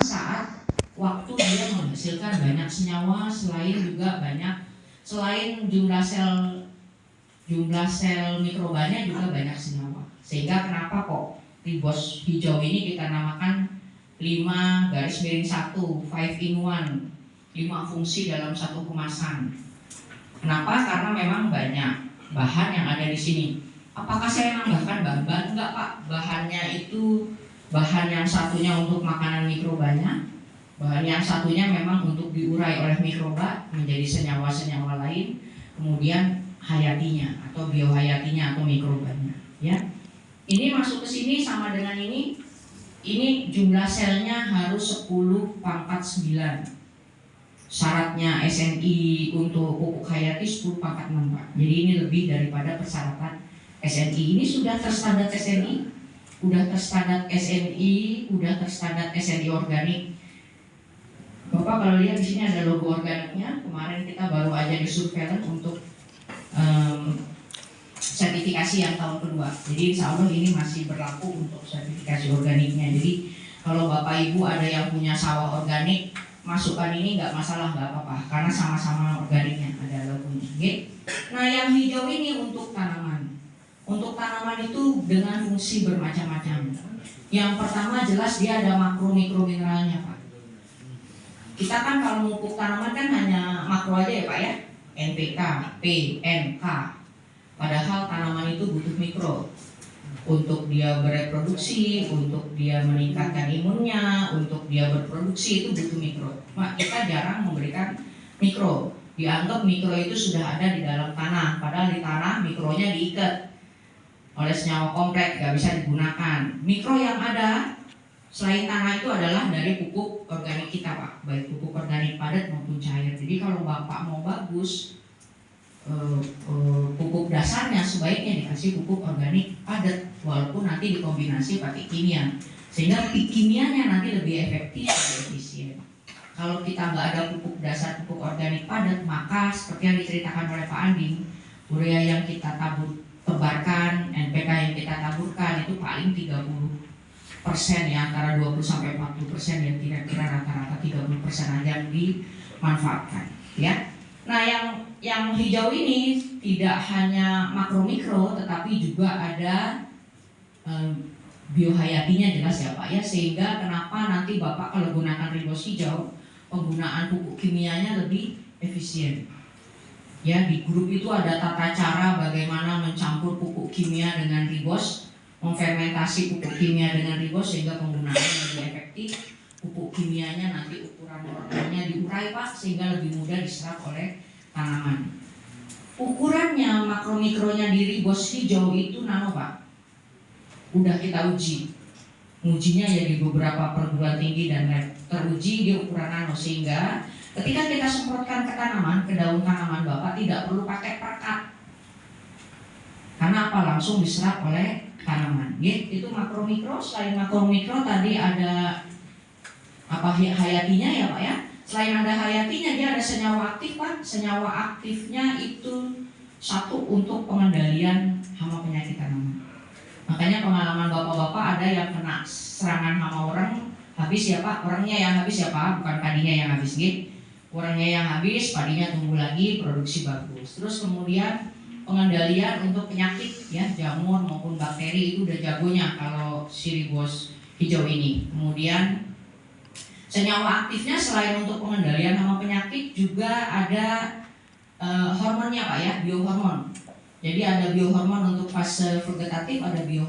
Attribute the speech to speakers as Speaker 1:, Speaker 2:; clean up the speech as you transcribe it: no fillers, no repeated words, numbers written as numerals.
Speaker 1: saat waktu dia menghasilkan banyak senyawa, selain jumlah sel mikrobanya juga banyak senyawa. Sehingga kenapa kok ribos hijau ini kita namakan 5-1, 5 in 1, 5 fungsi dalam satu kemasan. Kenapa? Karena memang banyak bahan yang ada di sini. Apakah saya nambahkan bahan-bahan? Enggak Pak, bahannya itu bahan yang satunya untuk makanan mikrobanya, bahan yang satunya memang untuk diurai oleh mikroba menjadi senyawa-senyawa lain, kemudian hayatinya atau biohayatinya atau mikrobanya. Ya, ini masuk ke sini sama dengan ini jumlah selnya harus 10⁻⁹. Syaratnya SNI untuk pupuk hayati 10⁻⁶, Pak. Jadi ini lebih daripada persyaratan SNI. Ini sudah terstandar SNI, udah terstandar SNI organik. Bapak kalau lihat di sini ada logo organiknya. Kemarin kita baru aja di surveillance untuk sertifikasi yang tahun kedua. Jadi insya Allah ini masih berlaku untuk sertifikasi organiknya. Jadi kalau Bapak Ibu ada yang punya sawah organik, masukkan ini nggak masalah, nggak apa-apa, karena sama-sama organiknya ada logonya. Okay? Nah yang hijau ini untuk tanaman. Untuk tanaman itu dengan fungsi bermacam-macam. Yang pertama jelas dia ada makro mikro mineralnya, Pak. Kita kan kalau pupuk tanaman kan hanya makro aja ya Pak ya, NPK, P, N, K. Padahal tanaman itu butuh mikro untuk dia bereproduksi, untuk dia meningkatkan imunnya, untuk dia berproduksi, itu butuh mikro. Mak, kita jarang memberikan mikro. Dianggap mikro itu sudah ada di dalam tanah, padahal di tanah mikronya diikat oleh senyawa kompleks, nggak bisa digunakan. Mikro yang ada selain tanah itu adalah dari pupuk organik kita, Pak, baik pupuk organik padat maupun cair. Jadi kalau Bapak mau bagus, pupuk dasarnya sebaiknya dikasih pupuk organik padat, walaupun nanti dikombinasi pakai kimia, sehingga kimianya nanti lebih efektif, lebih efisien. Kalau kita nggak ada pupuk dasar, pupuk organik padat, maka seperti yang diceritakan oleh Pak Anding, urea yang kita tebarkan, NPK yang kita taburkan itu paling 30% ya, antara 20-40% ya, kira-kira rata-rata 30% aja yang dimanfaatkan ya. Nah yang hijau ini tidak hanya makro mikro, tetapi juga ada biohayatinya jelas ya Pak ya, sehingga kenapa nanti Bapak kalau gunakan ribos hijau penggunaan pupuk kimianya lebih efisien. Ya, di grup itu ada tata cara bagaimana mencampur pupuk kimia dengan ribos, memfermentasi pupuk kimia dengan ribos sehingga penggunaannya lebih efektif. Pupuk kimianya nanti ukuran organnya diurai Pak, sehingga lebih mudah diserap oleh tanaman. Ukurannya makro mikronya di ribos hijau itu nano Pak. Udah kita uji. Ujinya ya di beberapa perguruan tinggi dan teruji di ukuran nano, sehingga ketika kita semprotkan ke tanaman, ke daun tanaman Bapak tidak perlu pakai perekat. Karena apa? Langsung diserap oleh tanaman. Itu makro mikro. Selain makro mikro tadi ada hayatinya ya Pak ya. Selain ada hayatinya, dia ada senyawa aktif Pak. Senyawa aktifnya itu satu untuk pengendalian hama penyakit tanaman. Makanya pengalaman bapak-bapak ada yang kena serangan hama orang habis ya Pak. Orangnya yang habis ya Pak, bukan padinya yang habis gitu. Orangnya yang habis, padinya tumbuh lagi, produksi bagus. Terus kemudian pengendalian untuk penyakit ya, jamur maupun bakteri itu udah jagonya kalau si ribos hijau ini. Kemudian senyawa aktifnya selain untuk pengendalian hama penyakit juga ada hormonnya Pak ya, biohormon. Jadi ada biohormon untuk fase vegetatif, ada biohormon